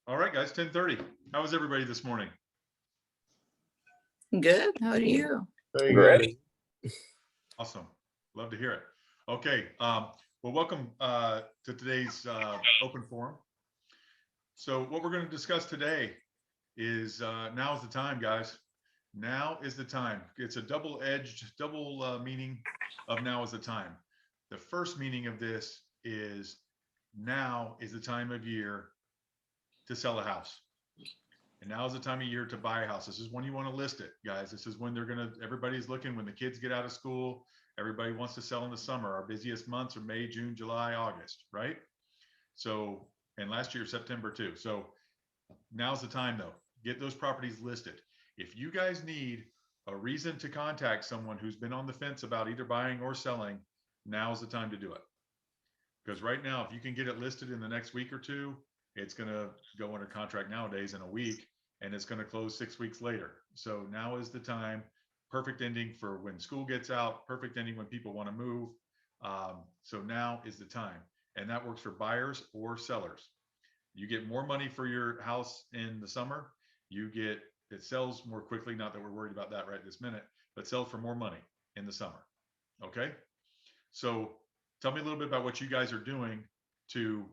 All right, guys, 10:30. How was everybody this morning? Good. How are you? Very Great. good. Awesome. Love to hear it. Okay. Well, welcome to today's open forum. So what we're going to discuss today is now is the time, guys. Now is the time. It's a double-edged, double meaning of now is the time. The first meaning of this is now is the time of year to sell a house. And now is the time of year to buy a house. This is when you want to list it, guys. This is when everybody's looking, when the kids get out of school, everybody wants to sell in the summer. Our busiest months are May, June, July, August, right? So, and last year, September too. So now's the time though. Get those properties listed. If you guys need a reason to contact someone who's been on the fence about either buying or selling, now's the time to do it. Because right now, if you can get it listed in the next week or two, it's going to go under contract nowadays in a week, and it's going to close 6 weeks later. So now is the time. Perfect ending for when school gets out, perfect ending when people want to move. So now is the time. And that works for buyers or sellers. You get more money for your house in the summer. It sells more quickly. Not that we're worried about that right this minute, but sells for more money in the summer. Okay. So tell me a little bit about what you guys are doing to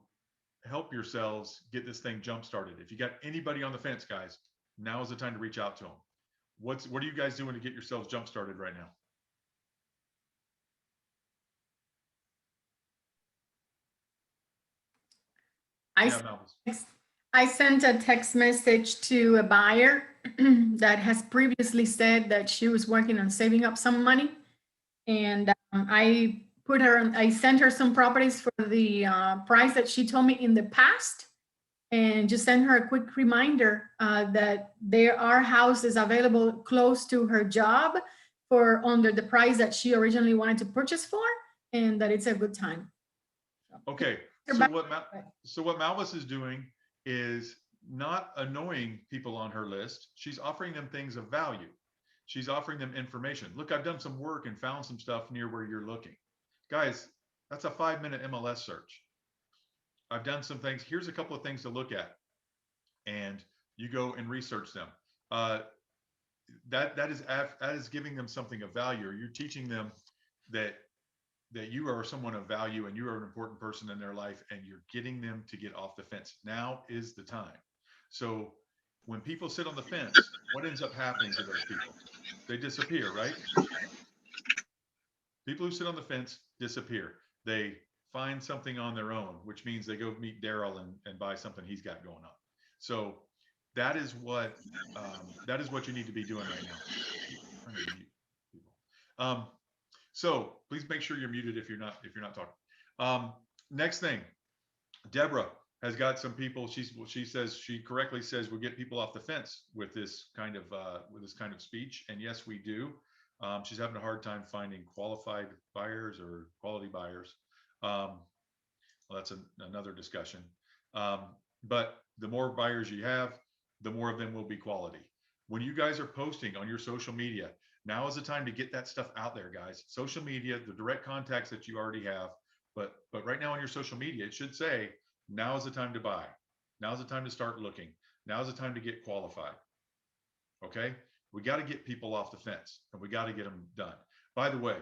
help yourselves get this thing jump started. If you got anybody on the fence, guys, now is the time to reach out to them. What are you guys doing to get yourselves jump started right now? I sent a text message to a buyer that has previously said that she was working on saving up some money. And I sent her some properties for the price that she told me in the past, and just send her a quick reminder that there are houses available close to her job for under the price that she originally wanted to purchase for, and that it's a good time. Okay. So what Malvis is doing is not annoying people on her list. She's offering them things of value. She's offering them information. Look, I've done some work and found some stuff near where you're looking. Guys, that's a 5-minute MLS search. I've done some things. Here's a couple of things to look at. And you go and research them. That is giving them something of value. You're teaching them that you are someone of value and you are an important person in their life, and you're getting them to get off the fence. Now is the time. So when people sit on the fence, what ends up happening to those people? They disappear, right? People who sit on the fence disappear. They find something on their own, which means they go meet Daryl and buy something he's got going on. So that is what you need to be doing right now. So please make sure you're muted if you're not talking. Next thing, Deborah has got some people. She correctly says we'll get people off the fence with this kind of speech, and yes, we do. She's having a hard time finding qualified buyers or quality buyers. Well, that's another discussion. But the more buyers you have, the more of them will be quality. When you guys are posting on your social media, now is the time to get that stuff out there, guys. Social media, the direct contacts that you already have, but right now on your social media, it should say, now is the time to buy. Now is the time to start looking. Now is the time to get qualified. Okay? We got to get people off the fence, and we got to get them done. By the way,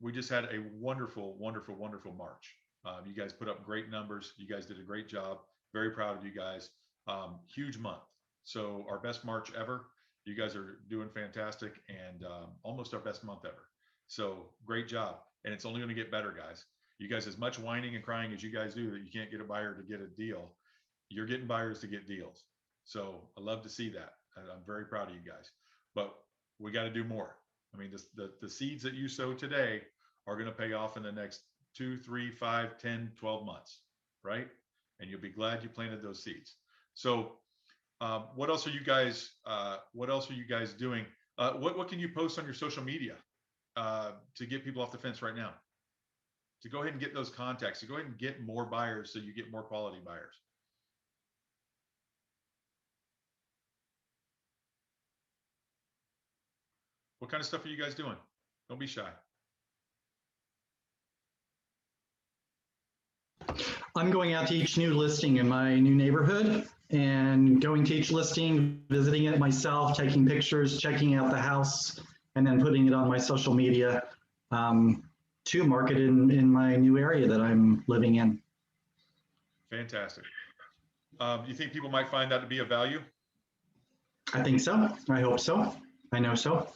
we just had a wonderful, wonderful, wonderful March. You guys put up great numbers. You guys did a great job. Very proud of you guys. Huge month. So our best March ever. You guys are doing fantastic, and almost our best month ever. So great job. And it's only going to get better, guys. You guys, as much whining and crying as you guys do that you can't get a buyer to get a deal, you're getting buyers to get deals. So I love to see that. I'm very proud of you guys, but we got to do more. I mean, the seeds that you sow today are going to pay off in the next 2, 3, 5, 10, 12 months, right? And you'll be glad you planted those seeds. So what else are you guys doing? What can you post on your social media to get people off the fence right now? To go ahead and get those contacts, to go ahead and get more buyers so you get more quality buyers. What kind of stuff are you guys doing? Don't be shy. I'm going out to each new listing in my new neighborhood and going to each listing, visiting it myself, taking pictures, checking out the house, and then putting it on my social media to market in my new area that I'm living in. Fantastic. You think people might find that to be of value? I think so. I hope so. I know so.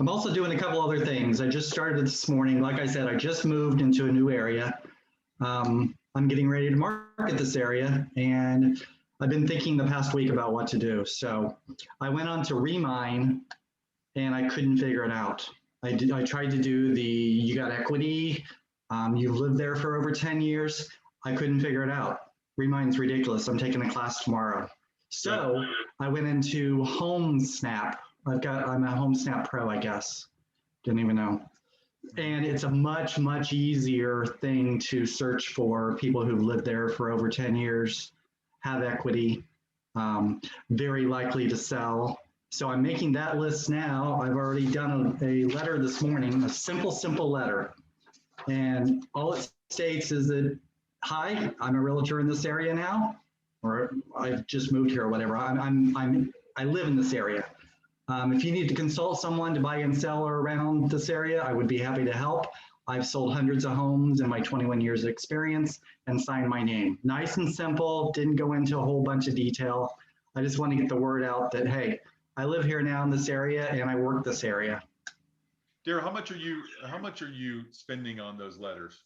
I'm also doing a couple other things. I just started this morning. Like I said, I just moved into a new area. I'm getting ready to market this area, and I've been thinking the past week about what to do. So I went on to Remine, and I couldn't figure it out. I tried to do the you got equity, you've lived there for over 10 years. I couldn't figure it out. Remine's ridiculous. I'm taking a class tomorrow. So I went into HomeSnap. I'm a HomeSnap Pro, I guess. Didn't even know. And it's a much, much easier thing to search for people who've lived there for over 10 years, have equity, very likely to sell. So I'm making that list now. I've already done a letter this morning, a simple letter. And all it states is that, hi, I'm a realtor in this area now, or I've just moved here or whatever. I live in this area. If you need to consult someone to buy and sell around this area, I would be happy to help. I've sold hundreds of homes in my 21 years of experience and signed my name. Nice and simple, didn't go into a whole bunch of detail. I just want to get the word out that, hey, I live here now in this area and I work this area. Darryl, how much are you spending on those letters?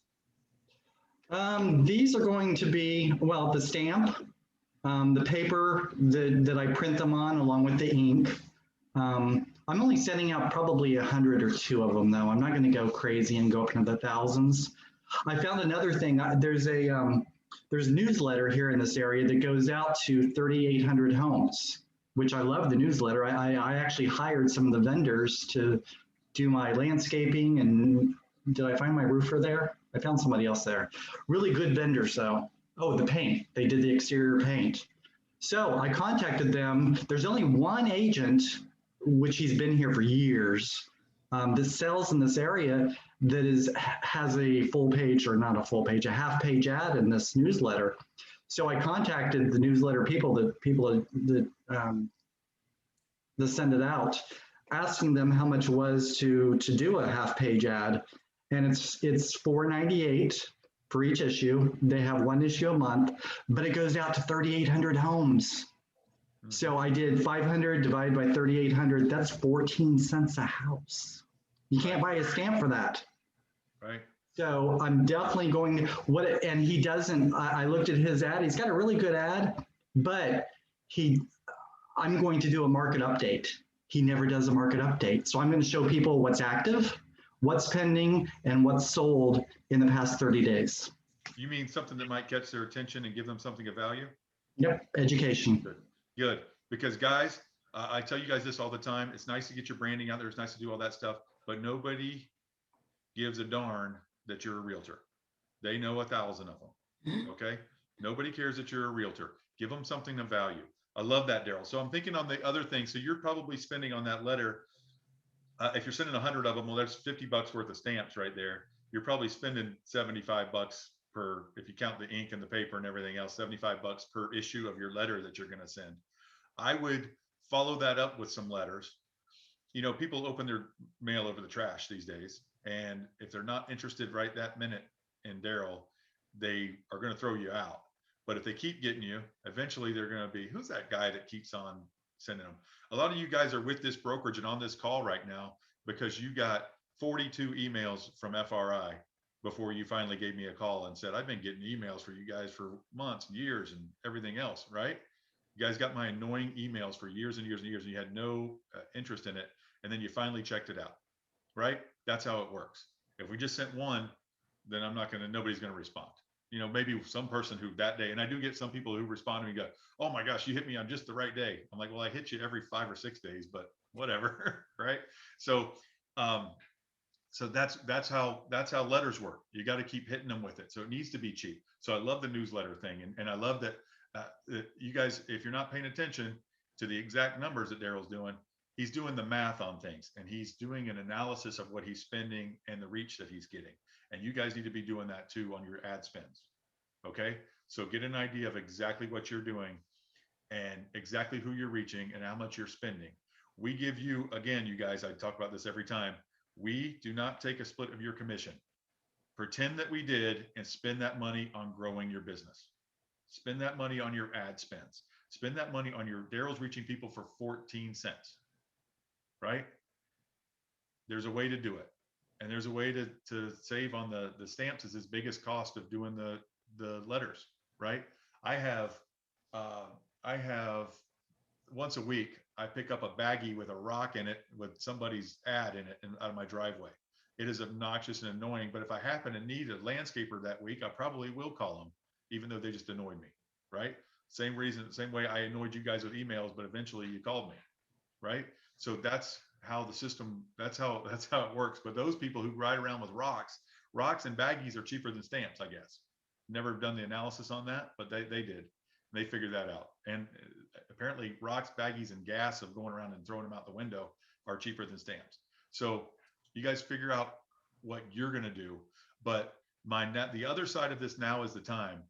These are going to be, well, the stamp, the paper that I print them on along with the ink. I'm only sending out probably 100 or 2 of them though. I'm not going to go crazy and go up into the thousands. I found another thing. There's a newsletter here in this area that goes out to 3,800 homes, which I love the newsletter. I actually hired some of the vendors to do my landscaping, and did I find my roofer there? I found somebody else there. Really good vendors though. Oh, the paint. They did the exterior paint. So I contacted them. There's only one agent, which he's been here for years, that sells in this area that has a full page, or not a full page, a half page ad in this newsletter. So I contacted the newsletter people that send it out, asking them how much it was to do a half page ad, and it's $4.98 for each issue. They have 1 issue a month, but it goes out to 3,800 homes. So I did 500 divided by 3,800. That's 14 cents a house. You can't buy a stamp for that. Right. So I'm definitely going, and he doesn't, I looked at his ad. He's got a really good ad, but I'm going to do a market update. He never does a market update. So I'm going to show people what's active, what's pending, and what's sold in the past 30 days. You mean something that might catch their attention and give them something of value? Yep, education. Good. Because guys, I tell you guys this all the time. It's nice to get your branding out there. It's nice to do all that stuff, but nobody gives a darn that you're a realtor. They know 1,000 of them. Okay. Nobody cares that you're a realtor. Give them something of value. I love that, Darryl. So I'm thinking on the other thing. So you're probably spending on that letter. If you're sending 100 of them, well, that's $50 worth of stamps right there. You're probably spending $75 per, if you count the ink and the paper and everything else, $75 per issue of your letter that you're going to send. I would follow that up with some letters. You know, people open their mail over the trash these days, and if they're not interested right that minute in Darryl, they are going to throw you out. But if they keep getting you, eventually they're going to be, who's that guy that keeps on sending them? A lot of you guys are with this brokerage and on this call right now because you got 42 emails from FRI before you finally gave me a call and said, I've been getting emails for you guys for months and years and everything else, right? You guys got my annoying emails for years and years and years, and you had no interest in it. And then you finally checked it out, right? That's how it works. If we just sent one, then nobody's going to respond. You know, maybe some person who that day, and I do get some people who respond to me and go, oh my gosh, you hit me on just the right day. I'm like, well, I hit you every 5 or 6 days, but whatever. Right. So, that's how letters work. You got to keep hitting them with it. So it needs to be cheap. So I love the newsletter thing. And I love that you guys, if you're not paying attention to the exact numbers that Darryl's doing, he's doing the math on things, and he's doing an analysis of what he's spending and the reach that he's getting. And you guys need to be doing that too on your ad spends. Okay. So get an idea of exactly what you're doing and exactly who you're reaching and how much you're spending. We give you, again, you guys, I talk about this every time. We do not take a split of your commission. Pretend that we did and spend that money on growing your business. Spend that money on your ad spends. Spend that money on your Daryl's reaching people for 14 cents, right? There's a way to do it. And there's a way to save on the stamps is his biggest cost of doing the letters, right? I have once a week, I pick up a baggie with a rock in it with somebody's ad in it and out of my driveway. It is obnoxious and annoying, but if I happen to need a landscaper that week, I probably will call them, even though they just annoyed me, right? Same reason, same way I annoyed you guys with emails, but eventually you called me, right? So that's how the system, that's how it works. But those people who ride around with rocks and baggies are cheaper than stamps, I guess. Never done the analysis on that, but they did. They figured that out. And apparently rocks, baggies, and gas of going around and throwing them out the window are cheaper than stamps. So you guys figure out what you're going to do. But the other side of this, now is the time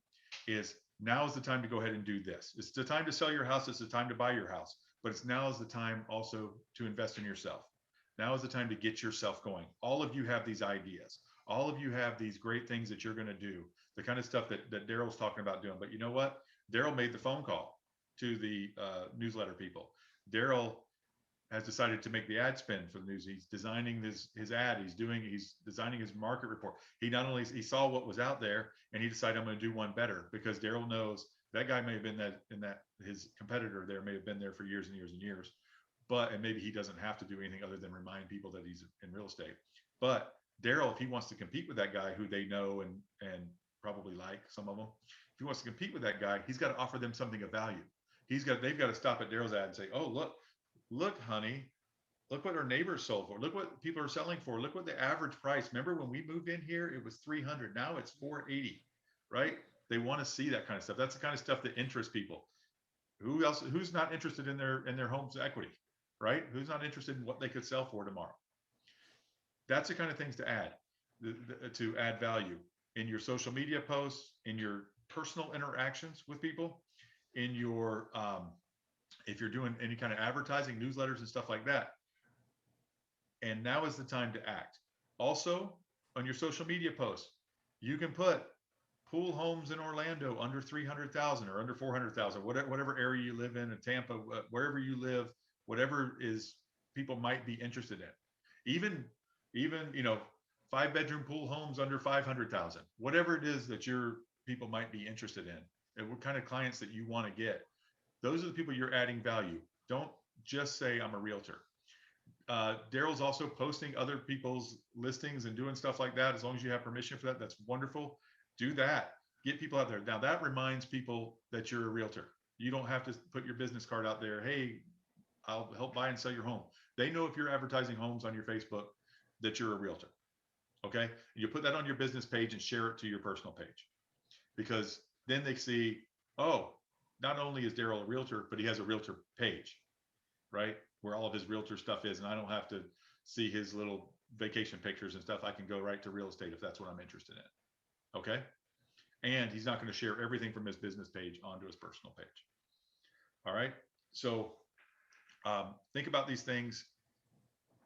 to go ahead and do this. It's the time to sell your house. It's the time to buy your house. But now is the time also to invest in yourself. Now is the time to get yourself going. All of you have these ideas. All of you have these great things that you're going to do, the kind of stuff that Daryl's talking about doing. But you know what? Daryl made the phone call to the newsletter people. Daryl has decided to make the ad spend for the news. He's designing his ad. He's designing his market report. He saw what was out there and he decided, I'm going to do one better, because Daryl knows that guy may have been his competitor there may have been there for years and years and years, and maybe he doesn't have to do anything other than remind people that he's in real estate. But Daryl, if he wants to compete with that guy who they know and probably like some of them, if he wants to compete with that guy, he's got to offer them something of value. They've got to stop at Daryl's ad and say, oh, look, honey, look what our neighbors sold for. Look what people are selling for. Look what the average price. Remember when we moved in here, it was $300. Now it's $480, right? They want to see that kind of stuff. That's the kind of stuff that interests people. Who's not interested in their home's equity, right? Who's not interested in what they could sell for tomorrow? That's the kind of things to add, to add value in your social media posts, in your personal interactions with people, in your, if you're doing any kind of advertising, newsletters and stuff like that. And now is the time to act. Also, on your social media posts, you can put pool homes in Orlando under 300,000 or under 400,000, whatever area you live in Tampa, wherever you live, whatever is people might be interested in. Even 5-bedroom pool homes under 500,000, whatever it is that your people might be interested in, and what kind of clients that you want to get. Those are the people you're adding value. Don't just say I'm a realtor. Daryl's also posting other people's listings and doing stuff like that. As long as you have permission for that, that's wonderful. Do that. Get people out there. Now that reminds people that you're a realtor. You don't have to put your business card out there. Hey, I'll help buy and sell your home. They know if you're advertising homes on your Facebook that you're a realtor. Okay. You put that on your business page and share it to your personal page, because then they see, oh, not only is Daryl a realtor, but he has a realtor page, right? Where all of his realtor stuff is. And I don't have to see his little vacation pictures and stuff. I can go right to real estate if that's what I'm interested in. Okay. And he's not going to share everything from his business page onto his personal page. All right. So think about these things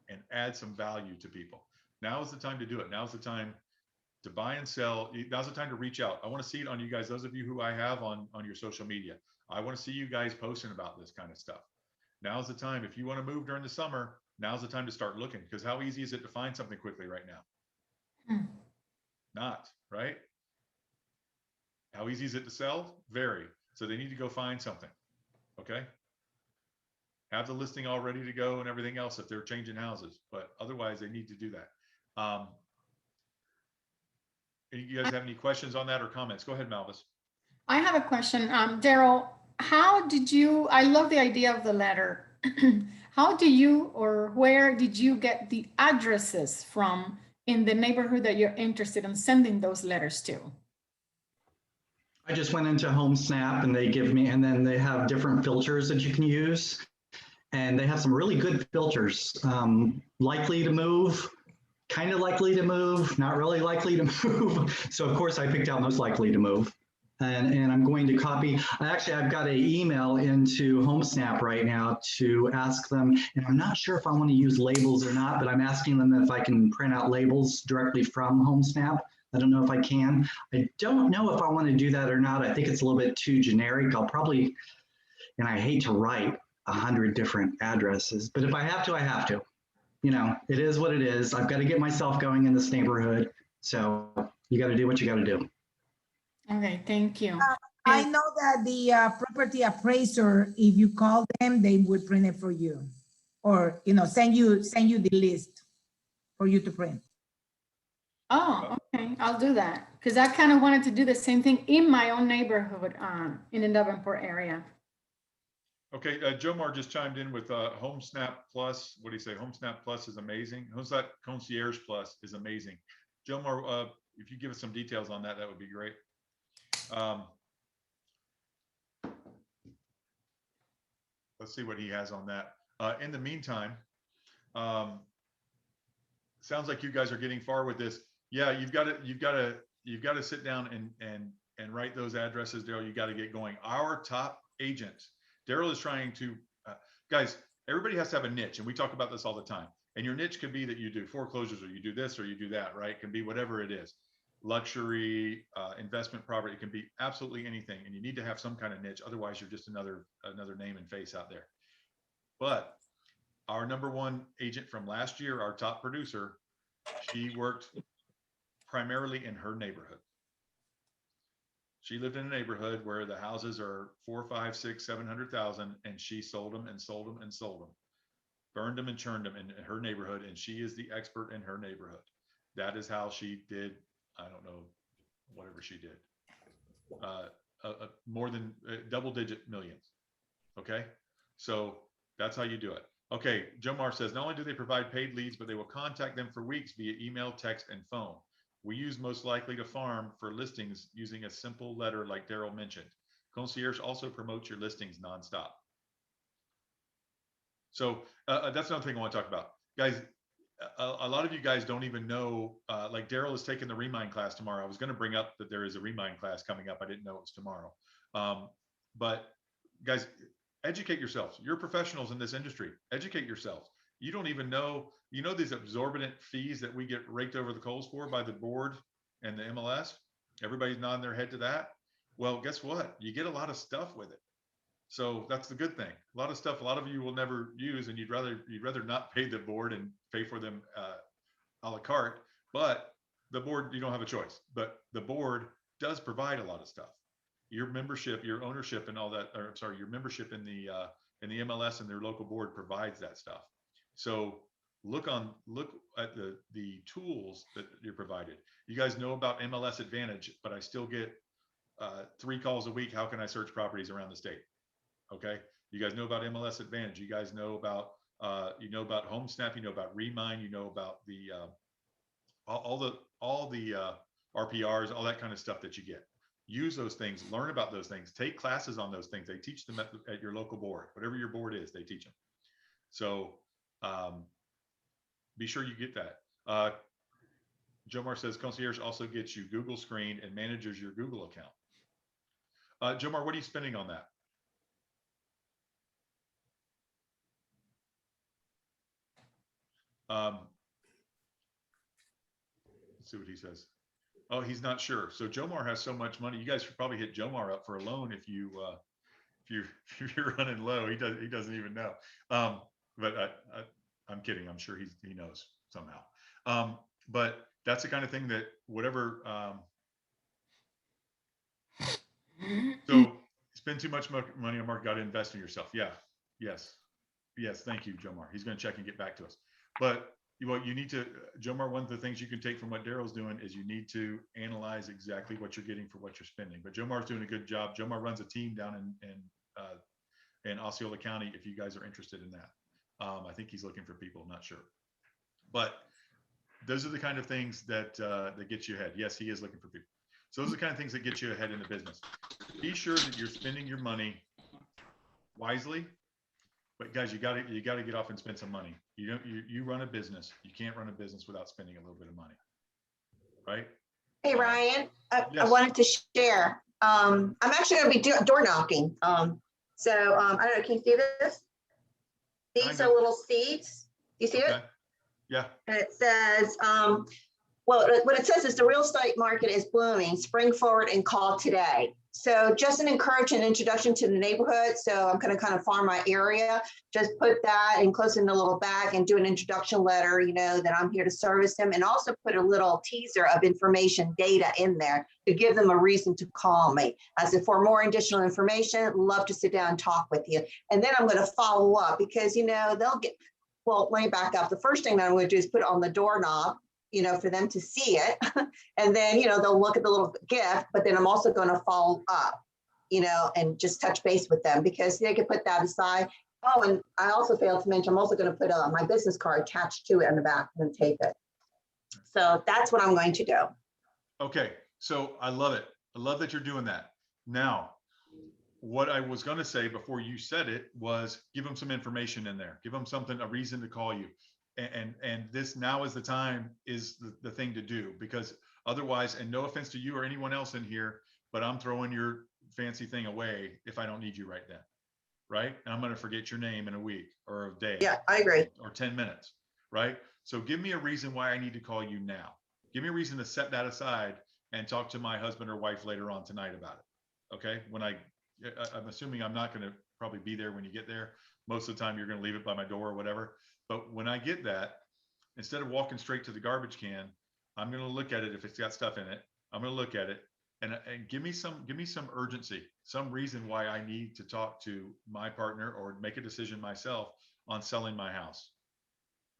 and add some value to people. Now is the time to do it. Now is the time to buy and sell. Now's the time to reach out. I want to see it on you guys. Those of you who I have on your social media, I want to see you guys posting about this kind of stuff. Now's the time. If you want to move during the summer, now's the time to start looking, because how easy is it to find something quickly right now? Not, right? How easy is it to sell? Very. So they need to go find something. Okay. Have the listing all ready to go and everything else if they're changing houses, but otherwise they need to do that. You guys have any questions on that or comments? Go ahead, Malvis. I have a question. Daryl, I love the idea of the letter. How do you, or where did you get the addresses from in the neighborhood that you're interested in sending those letters to? I just went into HomeSnap and they give me, and then they have different filters that you can use. And they have some really good filters. Likely to move, kind of likely to move, not really likely to move. So of course I picked out most likely to move. And I'm going to copy, I've got an email into HomeSnap right now to ask them, and I'm not sure if I want to use labels or not, but I'm asking them if I can print out labels directly from HomeSnap. I don't know if I can. I don't know if I want to do that or not. I think it's a little bit too generic. I'll probably, and I hate to write 100 different addresses, but if I have to, I have to. You know, it is what it is. I've got to get myself going in this neighborhood. So you got to do what you got to do. Okay, thank you. I know that the property appraiser, if you call them, they would print it for you, or send you the list for you to print. Oh, okay, I'll do that. Because I kind of wanted to do the same thing in my own neighborhood in the Davenport area. Okay, Jomar just chimed in with HomeSnap Plus. What do you say? HomeSnap Plus is amazing. HomeSnap Concierge Plus is amazing. Jomar, if you give us some details on that, that would be great. Let's see what he has on that. In the meantime, sounds like you guys are getting far with this. Yeah, you've got to sit down and write those addresses, Daryl. You got to get going. Our top agent, Daryl, is trying to, guys, everybody has to have a niche, and we talk about this all the time. And your niche could be that you do foreclosures, or you do this, or you do that, right? It can be whatever it is. Luxury, investment property, it can be absolutely anything, and you need to have some kind of niche. Otherwise, you're just another name and face out there. But our number one agent from last year, our top producer, she worked primarily in her neighborhood. She lived in a neighborhood where the houses are 4, 5, 6, 700,000, and she sold them and sold them and sold them, burned them and churned them in her neighborhood, and she is the expert in her neighborhood. That is how she did. I don't know, whatever she did, more than double-digit millions. Okay, so that's how you do it. Okay, Jomar says, not only do they provide paid leads, but they will contact them for weeks via email, text, and phone. We use most likely to farm for listings using a simple letter like Daryl mentioned. Concierge also promotes your listings nonstop. So that's another thing I want to talk about. Guys, a lot of you guys don't even know, like Daryl is taking the Remind class tomorrow. I was going to bring up that there is a Remind class coming up. I didn't know it was tomorrow. But guys, educate yourselves. You're professionals in this industry. Educate yourselves. You don't even know, these exorbitant fees that we get raked over the coals for by the board and the MLS. Everybody's nodding their head to that. Well, guess what? You get a lot of stuff with it. So that's the good thing. A lot of stuff, a lot of you will never use, and you'd rather not pay the board and pay for them a la carte. But the board, you don't have a choice. But the board does provide a lot of stuff. Your membership, your ownership, and all that. Or I'm sorry, your membership in the MLS and their local board provides that stuff. So look at the tools that you're provided. You guys know about MLS Advantage, but I still get 3 calls a week. How can I search properties around the state? Okay, you guys know about MLS Advantage. You guys know about HomeSnap. You know about Remind. You know about the all the RPRs, all that kind of stuff that you get. Use those things. Learn about those things. Take classes on those things. They teach them at your local board, whatever your board is. They teach them. So be sure you get that. Jomar says Concierge also gets you Google Screen and manages your Google account. Jomar, what are you spending on that? Let's see what he says. Oh, he's not sure. So Jomar has so much money. You guys should probably hit Jomar up for a loan if you're running low. He doesn't even know. But I'm kidding. I'm sure he knows somehow. But that's the kind of thing that whatever. So spend too much money on market. Got to invest in yourself. Yeah. Yes. Thank you, Jomar. He's going to check and get back to us. But what you need to, Jomar, one of the things you can take from what Daryl's doing is you need to analyze exactly what you're getting for what you're spending. But Jomar's doing a good job. Jomar runs a team down in Osceola County. If you guys are interested in that, I think he's looking for people. I'm not sure, but those are the kind of things that get you ahead. Yes, he is looking for people. So those are the kind of things that get you ahead in the business. Be sure that you're spending your money wisely But guys, you gotta get off and spend some money. You run a business. You can't run a business without spending a little bit of money, right? Hey, Ryan, I Yes. wanted to share. I'm actually going to be door knocking. So I don't know, can you see this? These Kinda. are little seeds. You see it? Okay. Yeah. And it says, well, what it says is the real estate market is booming. Spring forward and call today. So just an encouraging introduction to the neighborhood. So I'm going to kind of farm my area. Just put that and close in a little bag and do an introduction letter, you know, that I'm here to service them, and also put a little teaser of information data in there to give them a reason to call me. As if for more additional information, love to sit down and talk with you. And then I'm going to follow up because, you know, they'll get, well, let me back up. The first thing that I'm going to do is put it on the doorknob, you know, for them to see it. And then, you know, they'll look at the little gift, but then I'm also going to follow up, you know, and just touch base with them because they can put that aside. Oh, and I also failed to mention, I'm also going to put my business card attached to it on the back and tape it. So that's what I'm going to do. Okay. So I love it. I love that you're doing that. Now, what I was going to say before you said it was give them some information in there. Give them something, a reason to call you. And this now is the time is the thing to do, because otherwise, and no offense to you or anyone else in here, but I'm throwing your fancy thing away if I don't need you right then, right? And I'm going to forget your name in a week or a day. Yeah, I agree. Or 10 minutes, right? So give me a reason why I need to call you now. Give me a reason to set that aside and talk to my husband or wife later on tonight about it. Okay. I'm assuming I'm not going to probably be there when you get there. Most of the time you're going to leave it by my door or whatever. But when I get that, instead of walking straight to the garbage can, I'm going to look at it. If it's got stuff in it, I'm going to look at it and give me some urgency, some reason why I need to talk to my partner or make a decision myself on selling my house,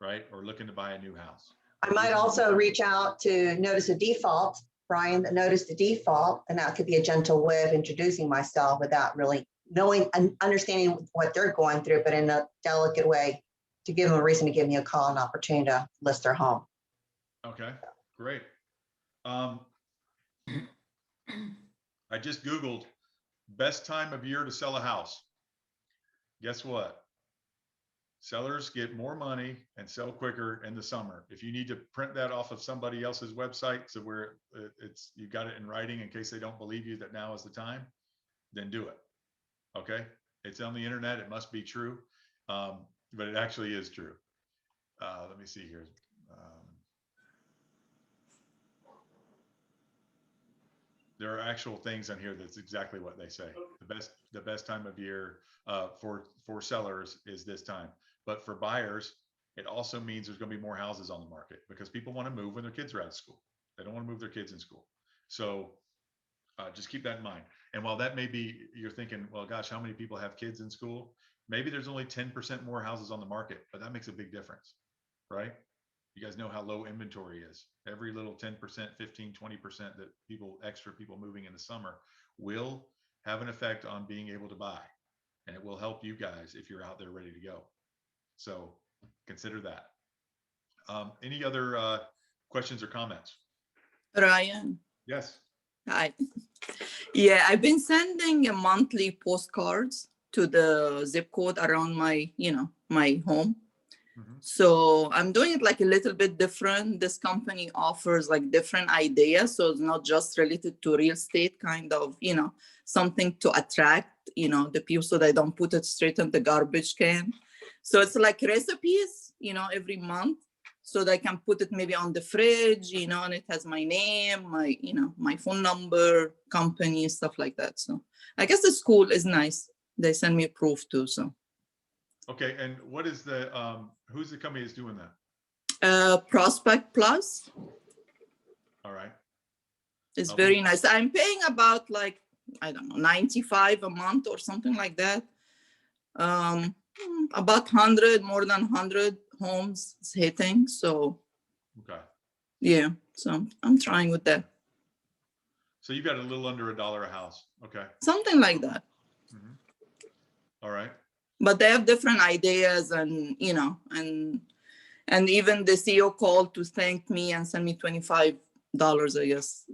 right? Or looking to buy a new house. I might also reach out to notice a default, Brian, that noticed the default, and that could be a gentle way of introducing myself without really knowing and understanding what they're going through, but in a delicate way to give them a reason to give me a call and opportunity to list their home. Okay, great. I just Googled best time of year to sell a house. Guess what? Sellers get more money and sell quicker in the summer. If you need to print that off of somebody else's website, so where it's you got it in writing in case they don't believe you that now is the time, then do it. Okay, it's on the internet. It must be true, but it actually is true. Let me see here. There are actual things on here that's exactly what they say. The best time of year for sellers is this time. But for buyers, it also means there's going to be more houses on the market because people want to move when their kids are out of school. They don't want to move their kids in school. So just keep that in mind. And while that may be, you're thinking, well, gosh, how many people have kids in school? Maybe there's only 10% more houses on the market, but that makes a big difference, right? You guys know how low inventory is. Every little 10%, 15, 20% that extra people moving in the summer will have an effect on being able to buy. And it will help you guys if you're out there ready to go. So consider that. Any other questions or comments? Ryan, Yes. hi. Yeah, I've been sending a monthly postcards to the zip code around my, my home. So I'm doing it like a little bit different. This company offers like different ideas. So it's not just related to real estate, kind of, something to attract, the people so they don't put it straight in the garbage can. So it's like recipes, every month. So they can put it maybe on the fridge, and it has my name, my phone number, company, stuff like that. So I guess the school is nice. They send me proof too, so. Okay, and what is the, who's the company that's doing that? Prospect Plus. All right. It's very nice. I'm paying about like, I don't know, 95 a month or something like that. About 100, more than 100 homes is hitting. So, okay. Yeah, so I'm trying with that. So you've got a little under $1 a house. Okay. Something like that. All right. But they have different ideas and, and even the CEO called to thank me and send me $25, I guess,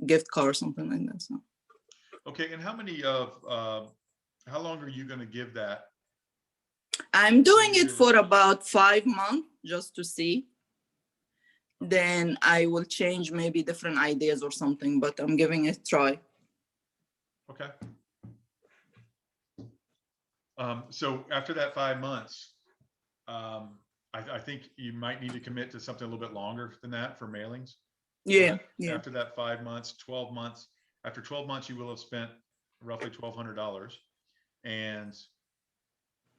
gift card or something like that. So. Okay. And how long are you going to give that? I'm doing it for about 5 months just to see. Then I will change maybe different ideas or something, but I'm giving it a try. Okay. So after that 5 months, I think you might need to commit to something a little bit longer than that for mailings. Yeah, But yeah. after that 5 months, 12 months, after 12 months, you will have spent roughly $1,200. And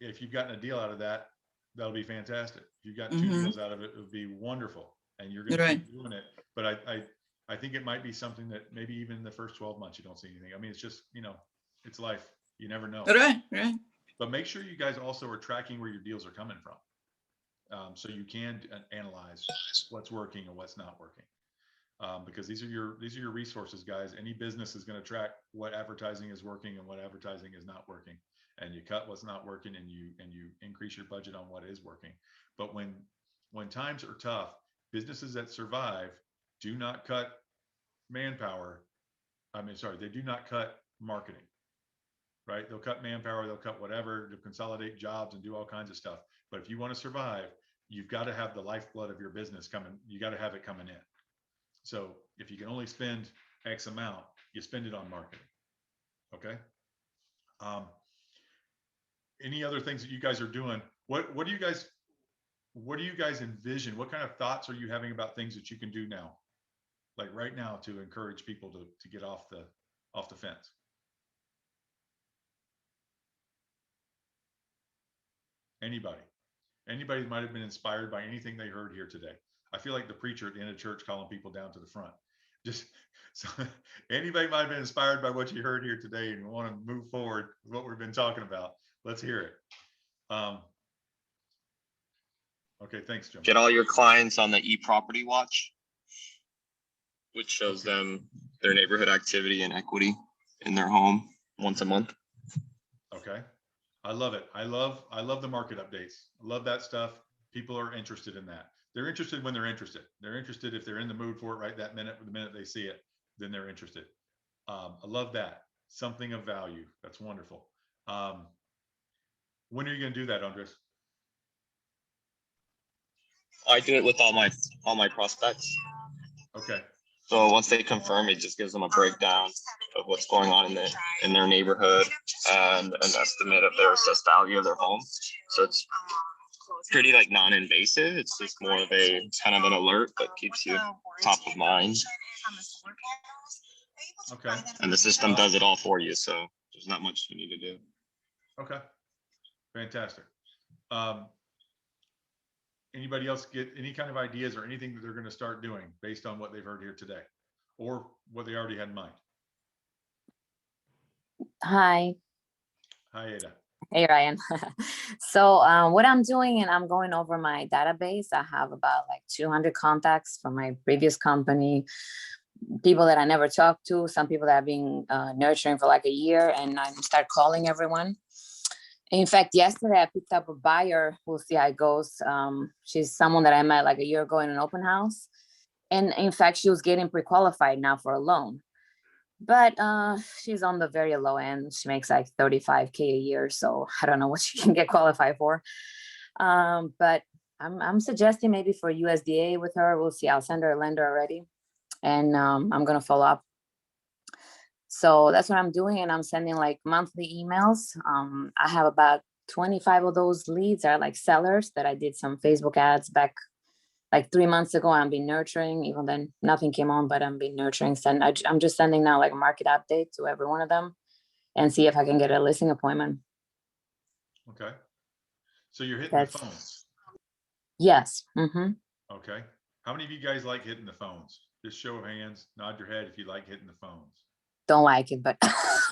if you've gotten a deal out of that, that'll be fantastic. If you've got 2 Mhm. deals out of it, it would be wonderful. And you're going to Right. keep doing it. But I think it might be something that maybe even in the first 12 months, you don't see anything. I mean, it's just, it's life. You never know. Right, right. But make sure you guys also are tracking where your deals are coming from. So you can analyze what's working and what's not working. Because these are your resources, guys. Any business is going to track what advertising is working and what advertising is not working, and you cut what's not working and you increase your budget on what is working. But when times are tough, businesses that survive do not cut manpower. They do not cut marketing, right? They'll cut manpower, they'll cut whatever, they'll consolidate jobs and do all kinds of stuff. But if you want to survive, you've got to have the lifeblood of your business coming. You got to have it coming in. So if you can only spend X amount, you spend it on marketing. Okay. Any other things that you guys are doing? What do you guys envision? What kind of thoughts are you having about things that you can do now, like right now, to encourage people to get off the fence? Anybody might have been inspired by anything they heard here today. I feel like the preacher at the end of church calling people down to the front. Just so anybody might have been inspired by what you heard here today and want to move forward with what we've been talking about. Let's hear it. Okay, thanks, Jim. Get all your clients on the e-property watch, which shows them their neighborhood activity and equity in their home once a month. Okay. I love it. I love the market updates. I love that stuff. People are interested in that. They're interested when they're interested. They're interested if they're in the mood for it right that minute. The minute they see it, then they're interested. I love that. Something of value. That's wonderful. When are you going to do that, Andres? I do it with all my prospects. Okay. So once they confirm, it just gives them a breakdown of what's going on in their neighborhood and an estimate of their assessed value of their home. So it's pretty like non-invasive. It's just more of a kind of an alert that keeps you top of mind. Okay. And the system does it all for you. So there's not much you need to do. Okay. Fantastic. Anybody else get any kind of ideas or anything that they're going to start doing based on what they've heard here today or what they already had in mind? Hi. Hi, Ada. Hey, Ryan. So what I'm doing, and I'm going over my database. I have about like 200 contacts from my previous company, people that I never talked to, some people that I've been nurturing for like a year, and I start calling everyone. In fact, yesterday I picked up a buyer. We'll see how it goes. She's someone that I met like a year ago in an open house. And in fact, she was getting pre-qualified now for a loan. But she's on the very low end. She makes like 35K a year. So I don't know what she can get qualified for. But I'm suggesting maybe for USDA with her. We'll see. I'll send her a lender already. And I'm going to follow up. So that's what I'm doing. And I'm sending like monthly emails. I have about 25 of those leads are like sellers that I did some Facebook ads back like 3 months ago. I've been nurturing, even then nothing came on, but I've been nurturing. I'm just sending now like a market update to every one of them and see if I can get a listing appointment. Okay. So you're hitting the phones. Yes. Mm-hmm. Okay. How many of you guys like hitting the phones? Just show of hands, nod your head if you like hitting the phones. Don't like it, but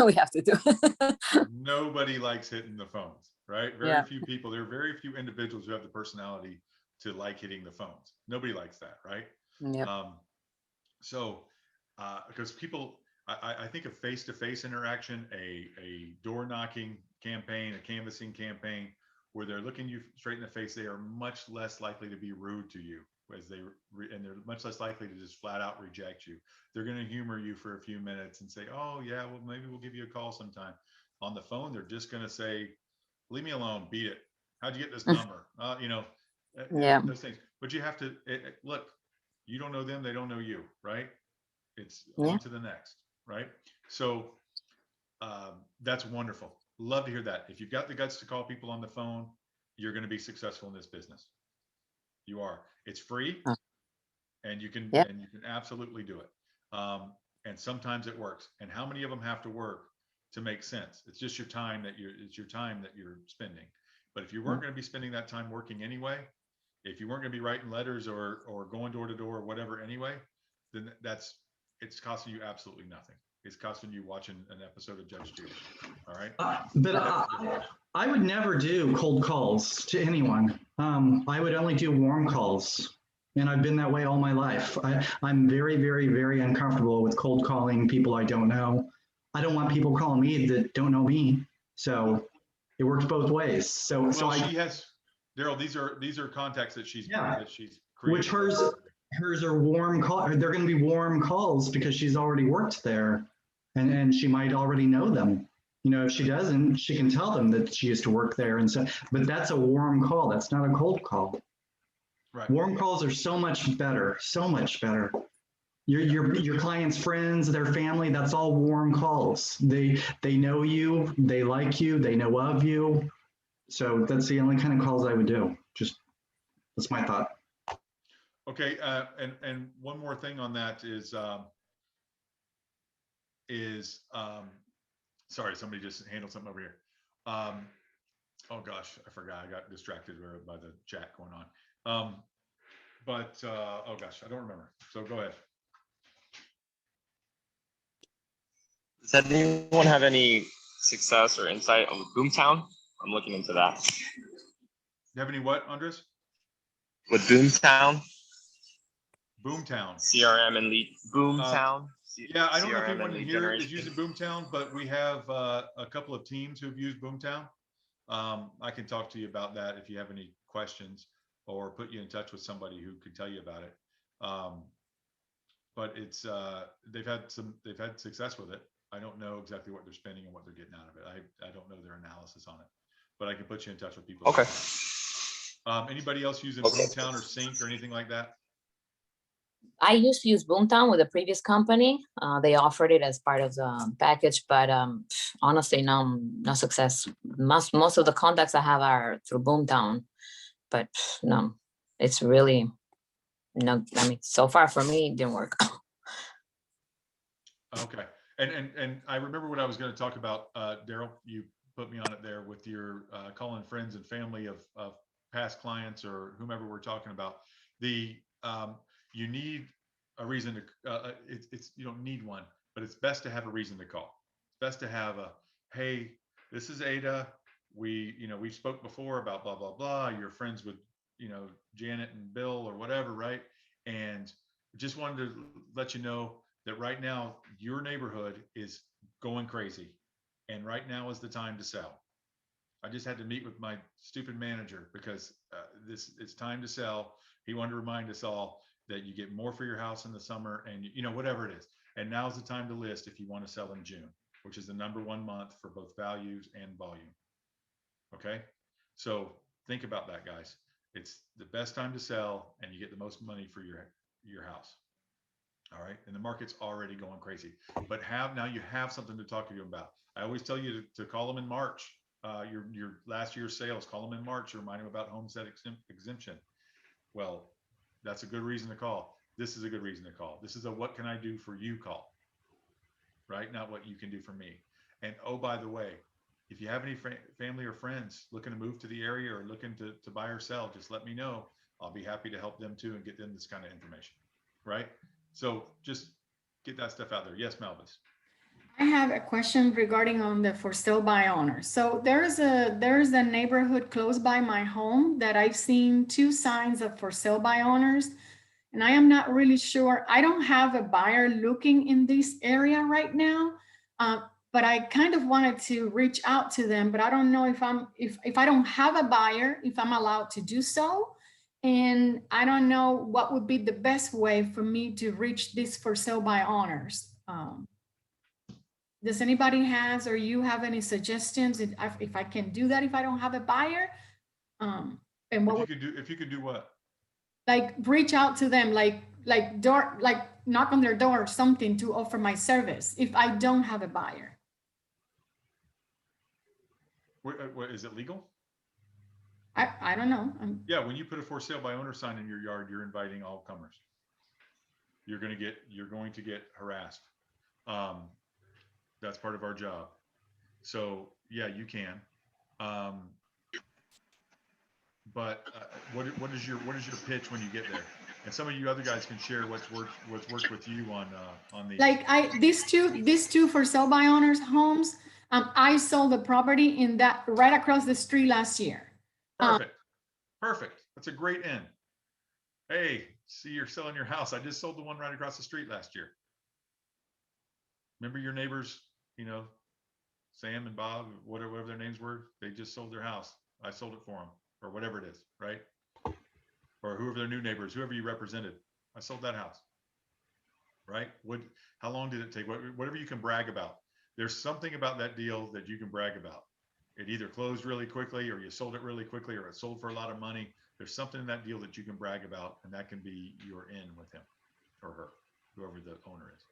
we have to do it. Nobody likes hitting the phones, right? Very few people. There are very few individuals who have the personality to like hitting the phones. Nobody likes that, right? Yep. Because people, I think a face-to-face interaction, a door knocking campaign, a canvassing campaign, where they're looking you straight in the face, they are much less likely to be rude to you and they're much less likely to just flat out reject you. They're going to humor you for a few minutes and say, oh yeah, well, maybe we'll give you a call sometime. On the phone, they're just going to say, leave me alone, beat it. How'd you get this number? Yeah. Those things. But you have to look. You don't know them; they don't know you, right? It's Yeah. on to the next, right? So that's wonderful. Love to hear that. If you've got the guts to call people on the phone, you're going to be successful in this business. You are. It's free, and you can Yep. and you can absolutely do it. And sometimes it works. And how many of them have to work to make sense? It's just your time that you're spending. But if you weren't going to be spending that time working anyway, if you weren't going to be writing letters or going door to door or whatever anyway, then it's costing you absolutely nothing. It's costing you watching an episode of Judge Judy. All right. I would never do cold calls to anyone. I would only do warm calls. And I've been that way all my life. I'm very, very, very uncomfortable with cold calling people I don't know. I don't want people calling me that don't know me. So it works both ways. So she has, Daryl, these are contacts that she's created. Which hers are warm call. They're going to be warm calls because she's already worked there, and she might already know them. If she doesn't, she can tell them that she used to work there, and so. But that's a warm call. That's not a cold call. Right. Warm calls are so much better. So much better. Your clients' friends, their family. That's all warm calls. They know you. They like you. They know of you. So that's the only kind of calls I would do. That's my thought. Okay, and one more thing on that is sorry, somebody just handled something over here. Oh gosh, I forgot. I got distracted by the chat going on. Oh gosh, I don't remember. So go ahead. Does anyone have any success or insight on Boomtown? I'm looking into that. You have any what, Andres? With Boomtown? Boomtown. CRM and lead. Boomtown. Yeah, I don't know if anyone here is using Boomtown, but we have a couple of teams who've used Boomtown. I can talk to you about that if you have any questions, or put you in touch with somebody who could tell you about it. But it's they've had success with it. I don't know exactly what they're spending and what they're getting out of it. I don't know their analysis on it, but I can put you in touch with people. Okay. Anybody else using Boomtown or Sync or anything like that? I used to use Boomtown with a previous company. They offered it as part of the package, but honestly, no success. Most of the contacts I have are through Boomtown, but no, it's really no. I mean, so far for me, it didn't work. Okay, and I remember what I was going to talk about, Daryl. You put me on it there with your calling friends and family of past clients or whomever we're talking about. You need a reason to, you don't need one, but it's best to have a reason to call. It's best to have hey, this is Ada. We spoke before about blah, blah, blah. You're friends with, Janet and Bill or whatever, right? And just wanted to let you know that right now your neighborhood is going crazy. And right now is the time to sell. I just had to meet with my stupid manager because it's time to sell. He wanted to remind us all that you get more for your house in the summer and whatever it is. And now's the time to list if you want to sell in June, which is the #1 month for both values and volume. Okay. So think about that, guys. It's the best time to sell and you get the most money for your house. All right. And the market's already going crazy, but now you have something to talk to you about. I always tell you to call them in March. Your last year's sales, call them in March, remind them about homestead exemption. Well, that's a good reason to call. This is a good reason to call. This is a what can I do for you call, right? Not what you can do for me. And oh, by the way, if you have any family or friends looking to move to the area or looking to buy or sell, just let me know. I'll be happy to help them too and get them this kind of information, right? So just get that stuff out there. Yes, Melvis. I have a question regarding on the for sale by owner. So there's a neighborhood close by my home that I've seen 2 signs of for sale by owners, and I am not really sure. I don't have a buyer looking in this area right now, but I kind of wanted to reach out to them, but I don't know if I don't have a buyer, if I'm allowed to do so. And I don't know what would be the best way for me to reach this for sale by owners. Does anybody or you have any suggestions if I can do that if I don't have a buyer? And what If would, you could do what? like reach out to them, like knock on their door or something to offer my service if I don't have a buyer. What is it legal? I don't know. Yeah, when you put a for sale by owner sign in your yard, you're inviting all comers. You're going to get harassed. That's part of our job. So yeah, you can. But what is your pitch when you get there? And some of you other guys can share what's worked with you on these. Like these two for sale by owners homes. I sold the property in that right across the street last year. Perfect. That's a great end. Hey, see, you're selling your house. I just sold the one right across the street last year. Remember your neighbors, Sam and Bob, whatever their names were, they just sold their house. I sold it for them, or whatever it is, right? Or whoever their new neighbors, whoever you represented, I sold that house, right? How long did it take? Whatever you can brag about. There's something about that deal that you can brag about. It either closed really quickly, or you sold it really quickly, or it sold for a lot of money. There's something in that deal that you can brag about, and that can be your in with him or her, whoever the owner is.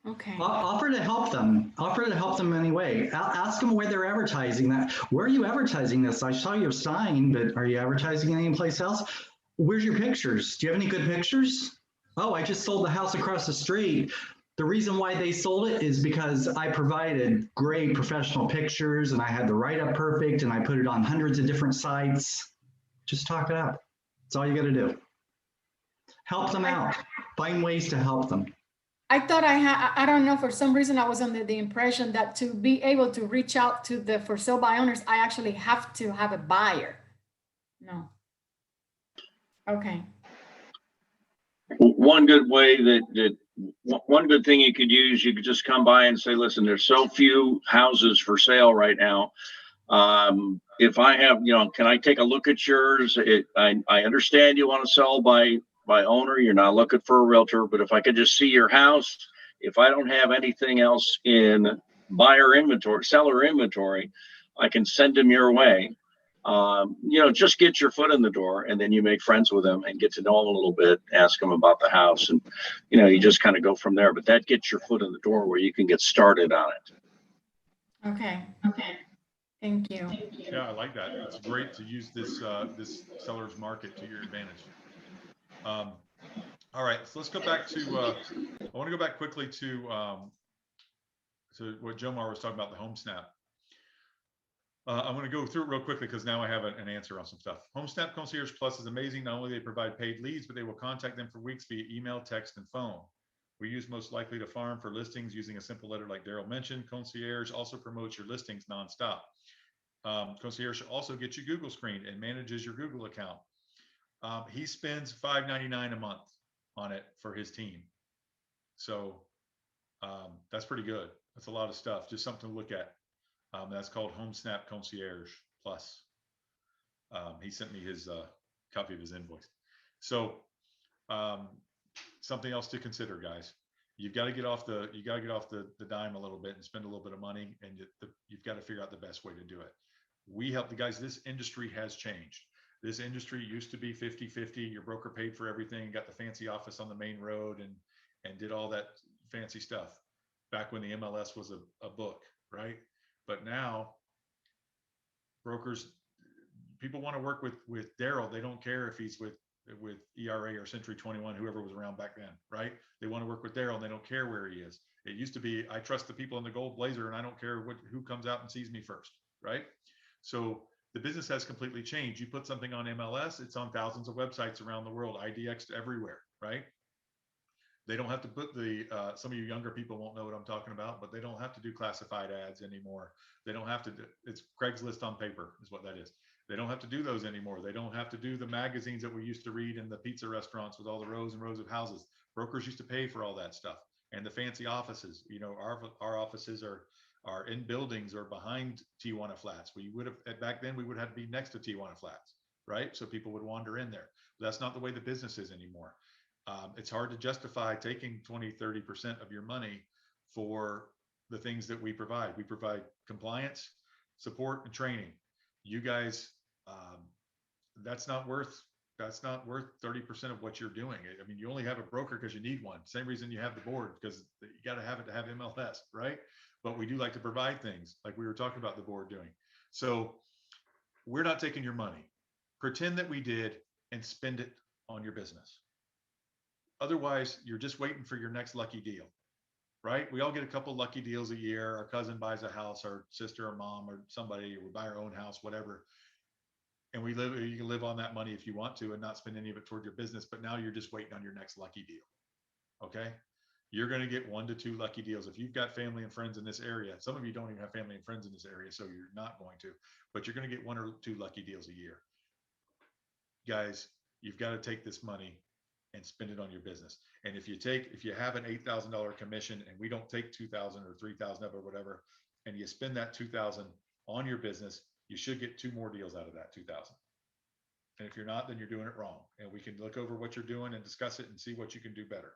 Okay. Offer to help them. Offer to help them anyway. Ask them where they're advertising that. Where are you advertising this? I saw you have sign, but are you advertising any place else? Where's your pictures? Do you have any good pictures? Oh, I just sold the house across the street. The reason why they sold it is because I provided great professional pictures and I had the write-up perfect and I put it on hundreds of different sites. Just talk it up. That's all you got to do. Help them out. Find ways to help them. I thought I don't know, for some reason I was under the impression that to be able to reach out to the for sale by owners, I actually have to have a buyer. No. Okay. One good way one good thing you could use, you could just come by and say, listen, there's so few houses for sale right now. If I have, can I take a look at yours? I understand you want to sell by owner, you're not looking for a realtor, but if I could just see your house, if I don't have anything else in seller inventory, I can send them your way. Just get your foot in the door, and then you make friends with them and get to know them a little bit, ask them about the house, and you just kind of go from there. But that gets your foot in the door where you can get started on it. Okay. Thank you. Yeah, I like that. It's great to use this seller's market to your advantage. All right, so let's go back to. I want to go back quickly to what Jomar was talking about, the HomeSnap. I'm going to go through it real quickly because now I have an answer on some stuff. HomeSnap Concierge Plus is amazing. Not only they provide paid leads, but they will contact them for weeks via email, text, and phone. We use most likely to farm for listings using a simple letter like Daryl mentioned. Concierge also promotes your listings nonstop. Concierge also gets you Google screened and manages your Google account. He spends $5.99 a month on it for his team. So that's pretty good. That's a lot of stuff. Just something to look at. That's called HomeSnap Concierge Plus. He sent me his copy of his invoice. So something else to consider, guys. You've got to get off the dime a little bit and spend a little bit of money, and you've got to figure out the best way to do it. We help the guys. This industry has changed. This industry used to be 50-50. Your broker paid for everything, got the fancy office on the main road, and did all that fancy stuff back when the MLS was a book, right? But now people want to work with Daryl. They don't care if he's with ERA or Century 21, whoever was around back then, right? They want to work with Daryl and they don't care where he is. It used to be, I trust the people in the gold blazer and I don't care who comes out and sees me first, right? So the business has completely changed. You put something on MLS, it's on thousands of websites around the world, IDX everywhere, right? They don't have to put some of you younger people won't know what I'm talking about, but they don't have to do classified ads anymore. They don't have to it's Craigslist on paper is what that is. They don't have to do those anymore. They don't have to do the magazines that we used to read in the pizza restaurants with all the rows and rows of houses. Brokers used to pay for all that stuff. And the fancy offices, our offices are in buildings or behind Tijuana Flats. Back then we would have to be next to Tijuana Flats, right? So people would wander in there. But that's not the way the business is anymore. It's hard to justify taking 20-30% of your money for the things that we provide. We provide compliance, support, and training. You guys that's not worth 30% of what you're doing. I mean, you only have a broker because you need one. Same reason you have the board, because you got to have it to have MLS, right? But we do like to provide things like we were talking about the board doing. So we're not taking your money. Pretend that we did and spend it on your business. Otherwise, you're just waiting for your next lucky deal, right? We all get a couple lucky deals a year. Our cousin buys a house, our sister or mom or somebody, or we buy our own house, whatever. And you can live on that money if you want to and not spend any of it toward your business. But now you're just waiting on your next lucky deal. Okay. You're going to get 1 to 2 lucky deals. If you've got family and friends in this area, some of you don't even have family and friends in this area, so you're not going to, but you're going to get 1 or 2 lucky deals a year. Guys, you've got to take this money and spend it on your business. And if you have an $8,000 commission and we don't take 2,000 or 3,000 of it or whatever, and you spend that 2,000 on your business, you should get 2 more deals out of that 2,000. And if you're not, then you're doing it wrong. And we can look over what you're doing and discuss it and see what you can do better.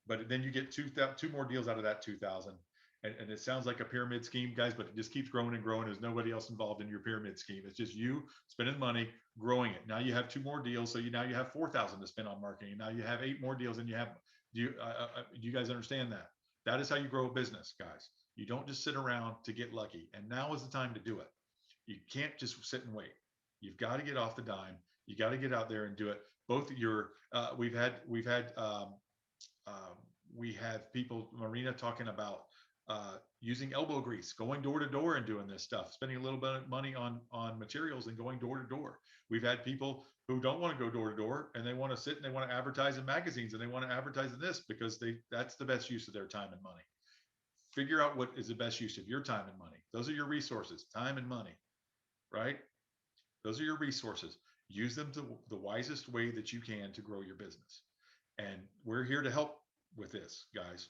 But then you get 2 more deals out of that 2,000. And it sounds like a pyramid scheme, guys, but it just keeps growing and growing. There's nobody else involved in your pyramid scheme. It's just you spending money, growing it. Now you have 2 more deals. So now you have 4,000 to spend on marketing. Now you have 8 more deals and do you guys understand that? That is how you grow a business, guys. You don't just sit around to get lucky. And now is the time to do it. You can't just sit and wait. You've got to get off the dime. You got to get out there and do it. Both your, we have people, Marina, talking about using elbow grease, going door to door and doing this stuff, spending a little bit of money on materials and going door to door. We've had people who don't want to go door to door and they want to sit and they want to advertise in magazines and they want to advertise in this because that's the best use of their time and money. Figure out what is the best use of your time and money. Those are your resources, time and money, right? Those are your resources. Use them to the wisest way that you can to grow your business. And we're here to help with this, guys.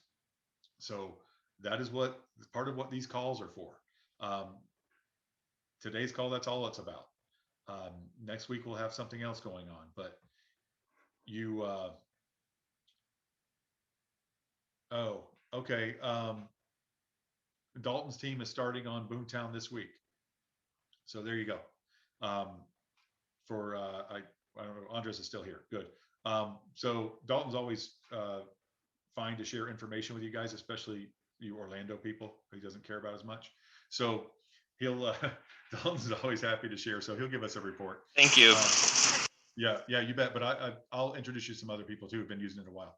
So that is what part of what these calls are for. Today's call, that's all it's about. Next week we'll have something else going on, but you oh, okay. Dalton's team is starting on Boomtown this week. So there you go. I don't know, Andres is still here. Good. So Dalton's always fine to share information with you guys, especially you Orlando people he doesn't care about as much. So he'll Dalton's always happy to share. So he'll give us a report. Thank you. Yeah, you bet. But I'll introduce you to some other people too who've been using it a while.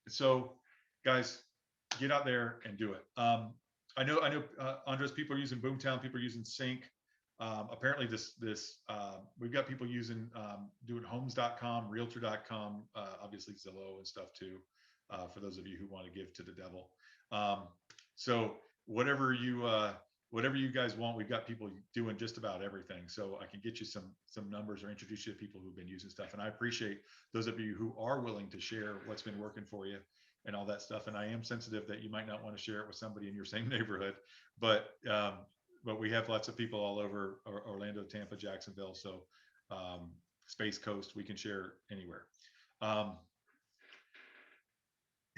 So guys, get out there and do it. I know Andres, people are using Boomtown, people are using Sync. Apparently we've got people using doing homes.com, realtor.com, obviously Zillow and stuff too, for those of you who want to give to the devil. So whatever you guys want, we've got people doing just about everything. So I can get you some numbers or introduce you to people who've been using stuff. And I appreciate those of you who are willing to share what's been working for you and all that stuff. And I am sensitive that you might not want to share it with somebody in your same neighborhood, but we have lots of people all over Orlando, Tampa, Jacksonville. So Space Coast, we can share anywhere.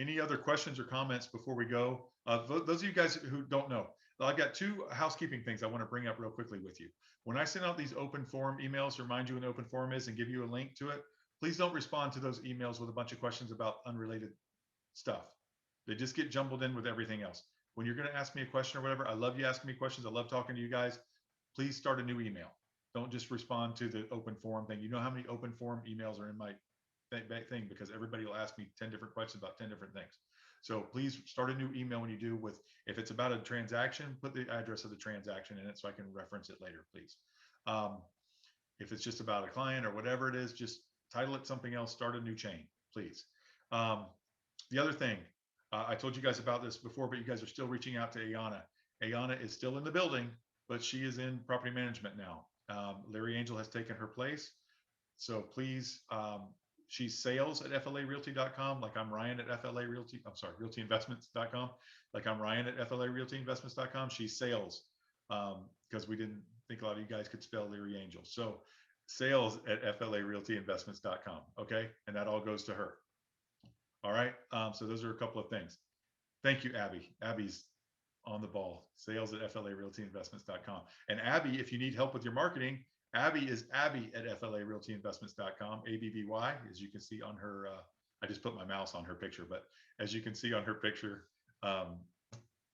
Any other questions or comments before we go? Those of you guys who don't know, I've got 2 housekeeping things I want to bring up real quickly with you. When I send out these open forum emails to remind you what an open forum is and give you a link to it, please don't respond to those emails with a bunch of questions about unrelated stuff. They just get jumbled in with everything else. When you're going to ask me a question or whatever, I love you asking me questions. I love talking to you guys. Please start a new email. Don't just respond to the open forum thing. You know how many open forum emails are in my thing because everybody will ask me 10 different questions about 10 different things. So please start a new email when you do with, if it's about a transaction, put the address of the transaction in it so I can reference it later, please. If it's just about a client or whatever it is, just title it something else, start a new chain, please. The other thing, I told you guys about this before, but you guys are still reaching out to Ayana. Ayana is still in the building, but she is in property management now. Larry Angel has taken her place. So please, she's sales at flarealty.com. Like I'm Ryan at FLA Realty. I'm sorry, realtyinvestments.com. Like I'm Ryan at FLA Realtyinvestments.com. She's sales because we didn't think a lot of you guys could spell Larry Angel. So sales at FLA Realtyinvestments.com. Okay. And that all goes to her. All right. So those are a couple of things. Thank you, Abby. Abby's on the ball. Sales at flarealtyinvestments.com. And Abby, if you need help with your marketing, Abby is Abby at flarealtyinvestments.com. ABBY, as you can see on her. I just put my mouse on her picture, but as you can see on her picture,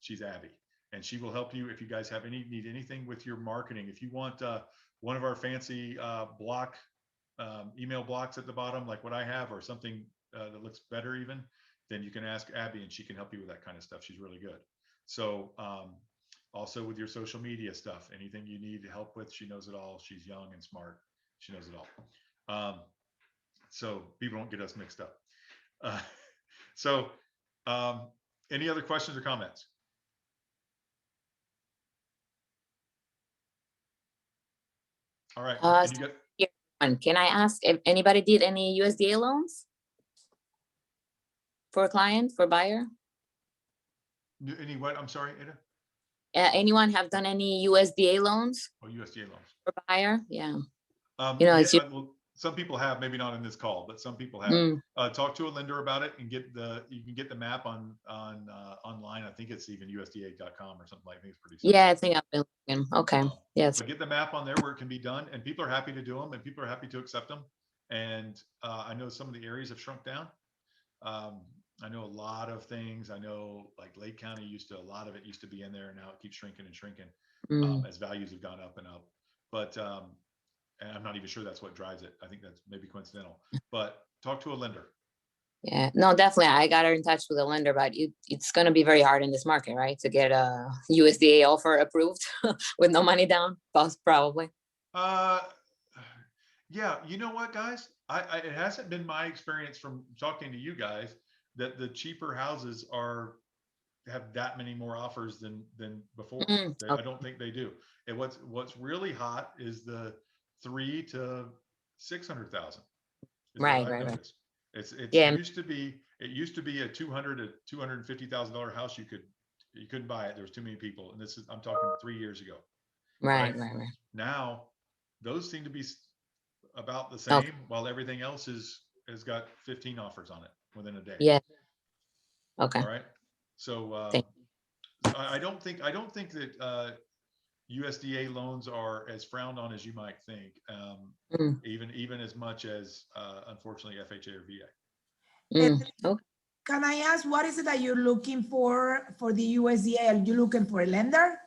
she's Abby, and she will help you if you guys have need anything with your marketing. If you want one of our fancy block email blocks at the bottom, like what I have, or something that looks better even, then you can ask Abby and she can help you with that kind of stuff. She's really good. So also with your social media stuff, anything you need help with, she knows it all. She's young and smart. She knows it all. So people don't get us mixed up. Any other questions or comments? All right. Can I ask if anybody did any USDA loans for a client, for buyer? Any what? I'm sorry, Ada? Anyone have done any USDA loans Oh, USDA loans. for buyer? Yeah. Well, some people have, maybe not in this call, but some people have. Talk to a lender about it and you can get the map on online. I think it's even USDA.com or something like that. I think it's pretty simple. Yeah, I think I've been looking. Okay. Yes. But get the map on there where it can be done, and people are happy to do them, and people are happy to accept them. And I know some of the areas have shrunk down. I know a lot of things. I know like Lake County a lot of it used to be in there, and now it keeps shrinking and shrinking as values have gone up and up. But and I'm not even sure that's what drives it. I think that's maybe coincidental. But talk to a lender. Yeah, no, definitely. I got her in touch with a lender, but it's going to be very hard in this market, right? To get a USDA offer approved with no money down, probably. Yeah, you know what, guys? It hasn't been my experience from talking to you guys that the cheaper houses have that many more offers than before. Okay. I don't think they do. And what's really hot is the 3 to 600,000. Right. It Yeah. used to be a $200,000 to $250,000 house. You couldn't buy it. There was too many people. And I'm talking 3 years ago. Right. Now those seem to be about the same, while everything else has got 15 offers on it within a day. Yeah. Okay. All right. So I don't think that USDA loans are as frowned on as you might think, even as much as unfortunately FHA or VA. Okay. Can I ask, what is it that you're looking for the USDA? Are you looking for a lender?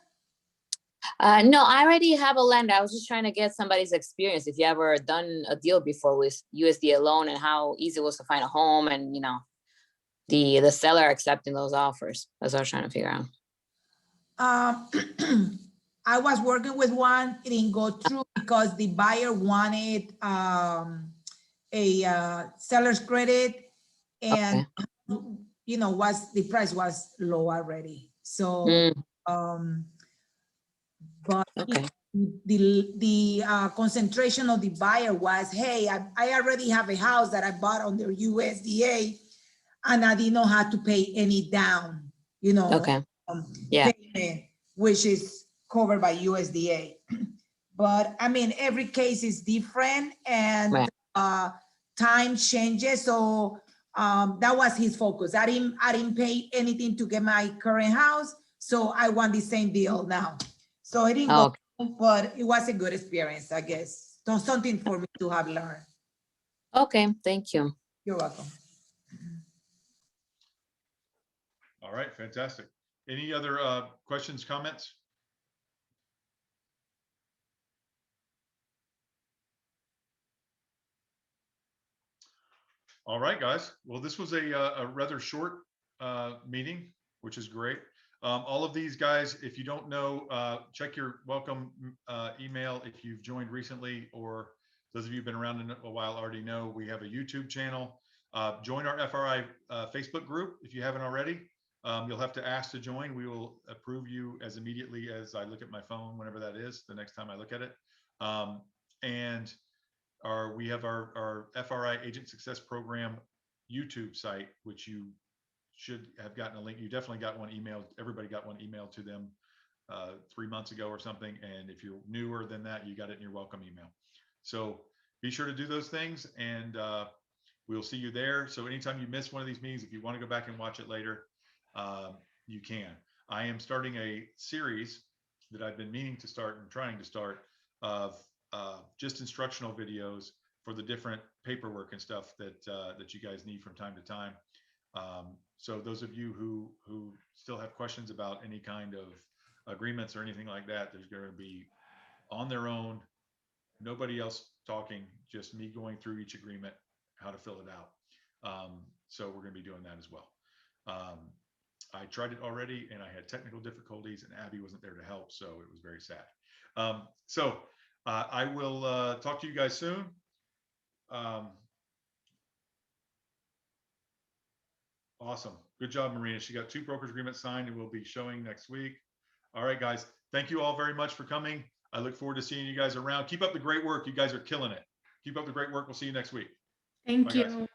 No, I already have a lender. I was just trying to get somebody's experience. If you ever done a deal before with USDA loan, and how easy it was to find a home, and the seller accepting those offers. That's what I was trying to figure out. I was working with one. It didn't go through because the buyer wanted a seller's credit, and the price was low already. So but the concentration of the buyer was, hey, I already have a house that I bought under USDA, and I didn't know how to pay any down, payment, which is covered by USDA. But I mean, every case is different, and time changes. So that was his focus. I didn't pay anything to get my current house, so I want the same deal now. So it didn't go, but it was a good experience, I guess. So something for me to have learned. Okay, thank you. You're welcome. All right, fantastic. Any other questions, comments? All right, guys. Well, this was a rather short meeting, which is great. All of these guys, if you don't know, check your welcome email if you've joined recently, or those of you who've been around a while already know we have a YouTube channel. Join our FRI Facebook group if you haven't already. You'll have to ask to join. We will approve you as immediately as I look at my phone, whenever that is, the next time I look at it. And we have our FRI Agent Success Program YouTube site, which you should have gotten a link. You definitely got one email. Everybody got one email to them 3 months ago or something. And if you're newer than that, you got it in your welcome email. So be sure to do those things, and we'll see you there. So anytime you miss one of these meetings, if you want to go back and watch it later, you can. I am starting a series that I've been meaning to start and trying to start of just instructional videos for the different paperwork and stuff that you guys need from time to time. So those of you who still have questions about any kind of agreements or anything like that, there's going to be on their own, nobody else talking, just me going through each agreement, how to fill it out. So we're going to be doing that as well. I tried it already and I had technical difficulties and Abby wasn't there to help. So it was very sad. I will talk to you guys soon. Awesome. Good job, Marina. She got 2 brokers agreements signed and we'll be showing next week. All right, guys. Thank you all very much for coming. I look forward to seeing you guys around. Keep up the great work. You guys are killing it. Keep up the great work. We'll see you next week. Thank Bye, you. guys.